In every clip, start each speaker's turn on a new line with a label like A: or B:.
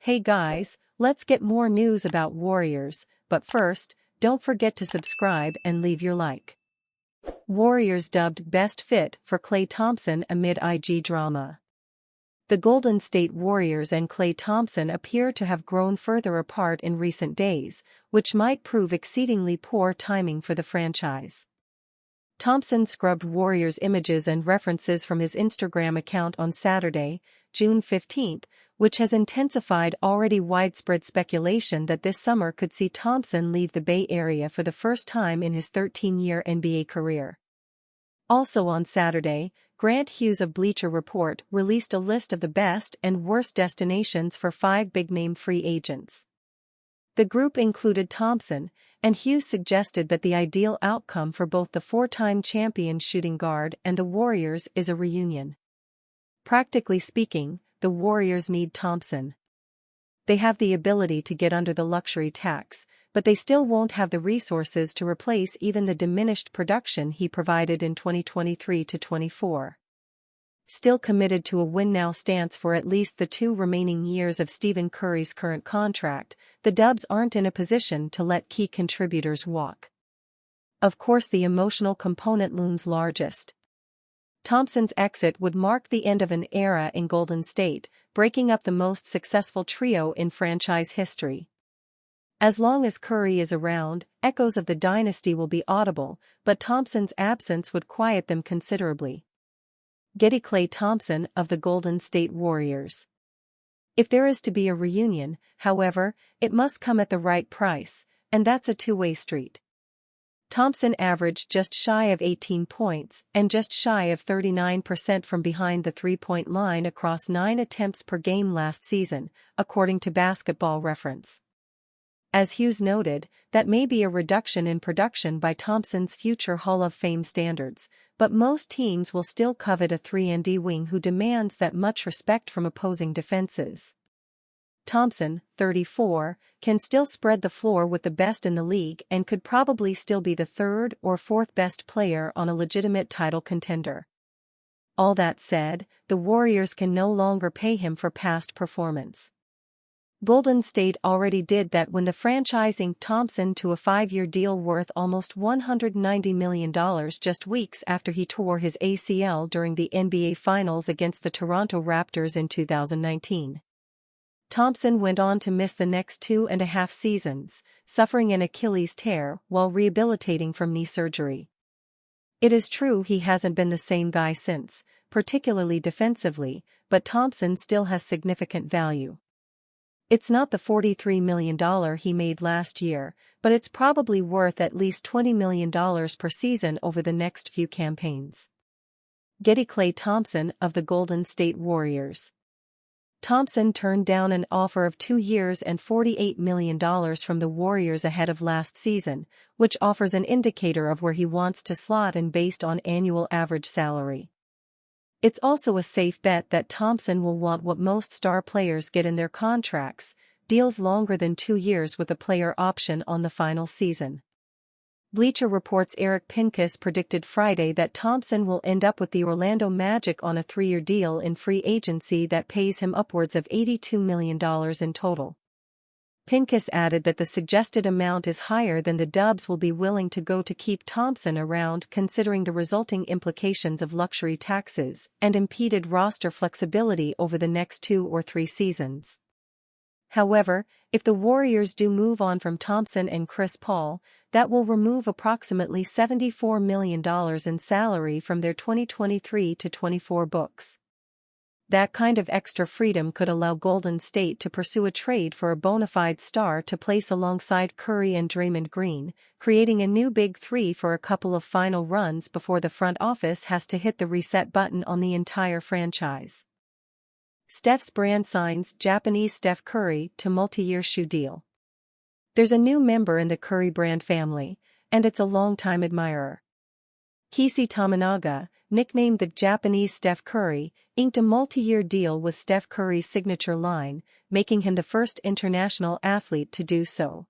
A: Hey guys, let's get more news about Warriors, but first, don't forget to subscribe and leave your like. Warriors dubbed best fit for Klay Thompson amid IG drama. The Golden State Warriors and Klay Thompson appear to have grown further apart in recent days, which might prove exceedingly poor timing for the franchise. Thompson scrubbed Warriors images and references from his Instagram account on Saturday, June 15, which has intensified already widespread speculation that this summer could see Thompson leave the Bay Area for the first time in his 13-year NBA career. Also on Saturday, Grant Hughes of Bleacher Report released a list of the best and worst destinations for 5 big-name free agents. The group included Thompson, and Hughes suggested that the ideal outcome for both the 4-time champion shooting guard and the Warriors is a reunion. Practically speaking, the Warriors need Thompson. They have the ability to get under the luxury tax, but they still won't have the resources to replace even the diminished production he provided in 2023-24. Still committed to a win-now stance for at least the 2 remaining years of Stephen Curry's current contract, the Dubs aren't in a position to let key contributors walk. Of course, the emotional component looms largest. Thompson's exit would mark the end of an era in Golden State, breaking up the most successful trio in franchise history. As long as Curry is around, echoes of the dynasty will be audible, but Thompson's absence would quiet them considerably. Klay Thompson of the Golden State Warriors. If there is to be a reunion, however, it must come at the right price, and that's a two-way street. Thompson averaged just shy of 18 points and just shy of 39% from behind the three-point line across 9 attempts per game last season, according to Basketball Reference. As Hughes noted, that may be a reduction in production by Thompson's future Hall of Fame standards, but most teams will still covet a 3-and-D wing who demands that much respect from opposing defenses. Thompson, 34, can still spread the floor with the best in the league and could probably still be the 3rd or 4th best player on a legitimate title contender. All that said, the Warriors can no longer pay him for past performance. Golden State already did that when the franchise inked Thompson to a 5-year deal worth almost $190 million just weeks after he tore his ACL during the NBA Finals against the Toronto Raptors in 2019. Thompson went on to miss the next 2.5 seasons, suffering an Achilles tear while rehabilitating from knee surgery. It is true he hasn't been the same guy since, particularly defensively, but Thompson still has significant value. It's not the $43 million he made last year, but it's probably worth at least $20 million per season over the next few campaigns. Klay Thompson of the Golden State Warriors. Thompson turned down an offer of 2 years and $48 million from the Warriors ahead of last season, which offers an indicator of where he wants to slot in based on annual average salary. It's also a safe bet that Thompson will want what most star players get in their contracts, deals longer than 2 years with a player option on the final season. Bleacher Report's Eric Pincus predicted Friday that Thompson will end up with the Orlando Magic on a 3-year deal in free agency that pays him upwards of $82 million in total. Pincus added that the suggested amount is higher than the Dubs will be willing to go to keep Thompson around, considering the resulting implications of luxury taxes and impeded roster flexibility over the next 2 or 3 seasons. However, if the Warriors do move on from Thompson and Chris Paul, that will remove approximately $74 million in salary from their 2023-24 books. That kind of extra freedom could allow Golden State to pursue a trade for a bona fide star to place alongside Curry and Draymond Green, creating a new big 3 for a couple of final runs before the front office has to hit the reset button on the entire franchise. Steph's brand signs Japanese Steph Curry to multi-year shoe deal. There's a new member in the Curry brand family, and it's a longtime admirer. Keisei Tominaga, nicknamed the Japanese Steph Curry, inked a multi-year deal with Steph Curry's signature line, making him the first international athlete to do so.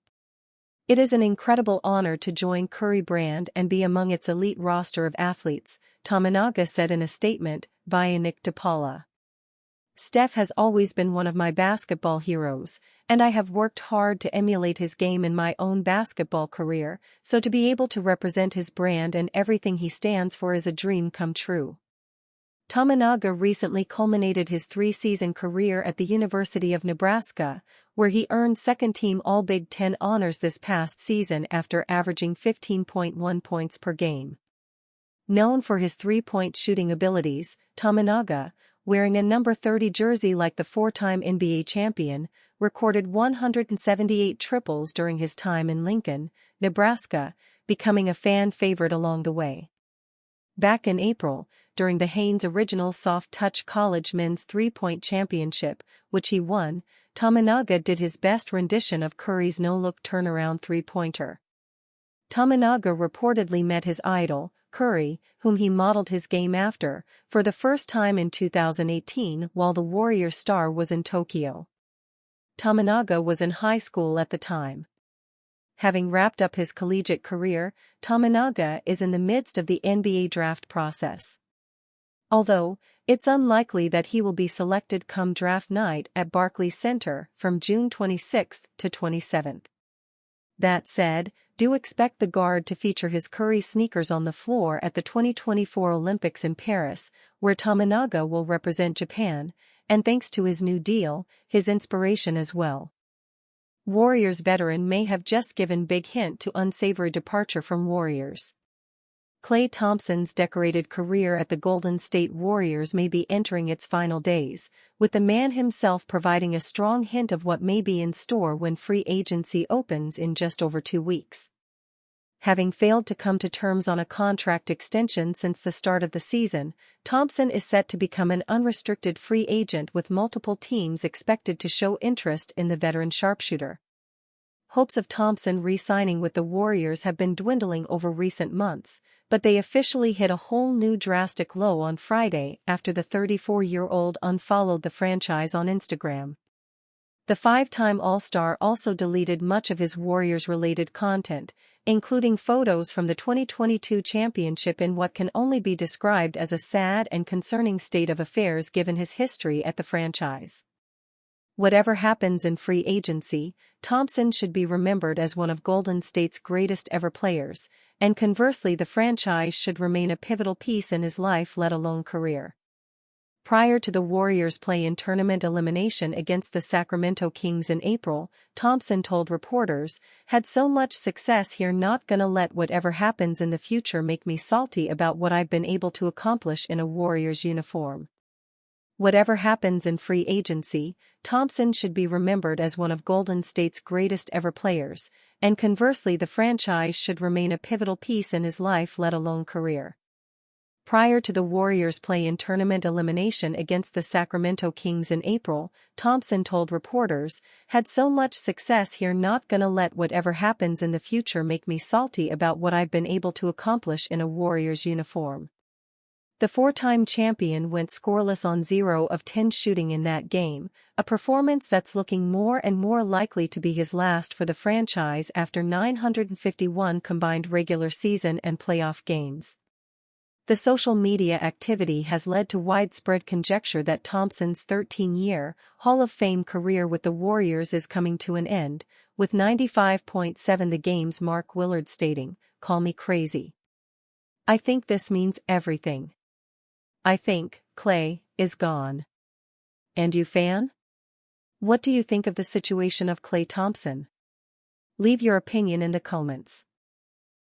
A: It is an incredible honor to join Curry brand and be among its elite roster of athletes, Tominaga said in a statement via Nick DePaula. Steph has always been one of my basketball heroes, and I have worked hard to emulate his game in my own basketball career, so to be able to represent his brand and everything he stands for is a dream come true. Tominaga recently culminated his 3-season career at the University of Nebraska, where he earned second-team All-Big Ten honors this past season after averaging 15.1 points per game. Known for his three-point shooting abilities, Tominaga, wearing a number 30 jersey like the 4-time NBA champion, recorded 178 triples during his time in Lincoln, Nebraska, becoming a fan favorite along the way. Back in April, during the Haynes Original Soft Touch College Men's Three-Point Championship, which he won, Tominaga did his best rendition of Curry's no-look turnaround three-pointer. Tominaga reportedly met his idol, Curry, whom he modeled his game after, for the first time in 2018 while the Warriors star was in Tokyo. Tominaga was in high school at the time. Having wrapped up his collegiate career, Tominaga is in the midst of the NBA draft process. Although, it's unlikely that he will be selected come draft night at Barclays Center from June 26 to 27. That said, do expect the guard to feature his Curry sneakers on the floor at the 2024 Olympics in Paris, where Tominaga will represent Japan, and thanks to his new deal, his inspiration as well. Warriors veteran may have just given big hint to unsavory departure from Warriors. Klay Thompson's decorated career at the Golden State Warriors may be entering its final days, with the man himself providing a strong hint of what may be in store when free agency opens in just over 2 weeks. Having failed to come to terms on a contract extension since the start of the season, Thompson is set to become an unrestricted free agent with multiple teams expected to show interest in the veteran sharpshooter. Hopes of Thompson re-signing with the Warriors have been dwindling over recent months, but they officially hit a whole new drastic low on Friday after the 34-year-old unfollowed the franchise on Instagram. The 5-time All-Star also deleted much of his Warriors-related content, including photos from the 2022 championship in what can only be described as a sad and concerning state of affairs given his history at the franchise. Whatever happens in free agency, Thompson should be remembered as one of Golden State's greatest ever players, and conversely the franchise should remain a pivotal piece in his life let alone career. Prior to the Warriors' play-in tournament elimination against the Sacramento Kings in April, Thompson told reporters, "Had so much success here, not gonna let whatever happens in the future make me salty about what I've been able to accomplish in a Warriors uniform." Whatever happens in free agency, Thompson should be remembered as one of Golden State's greatest ever players, and conversely the franchise should remain a pivotal piece in his life let alone career. Prior to the Warriors' play-in tournament elimination against the Sacramento Kings in April, Thompson told reporters, "Had so much success here, not gonna let whatever happens in the future make me salty about what I've been able to accomplish in a Warriors uniform." The 4-time champion went scoreless on 0 of 10 shooting in that game, a performance that's looking more and more likely to be his last for the franchise after 951 combined regular season and playoff games. The social media activity has led to widespread conjecture that Thompson's 13-year Hall of Fame career with the Warriors is coming to an end, with 95.7 the game's Mark Willard stating, "Call me crazy. I think this means everything. I think Klay is gone." And you, fan? What do you think of the situation of Klay Thompson? Leave your opinion in the comments.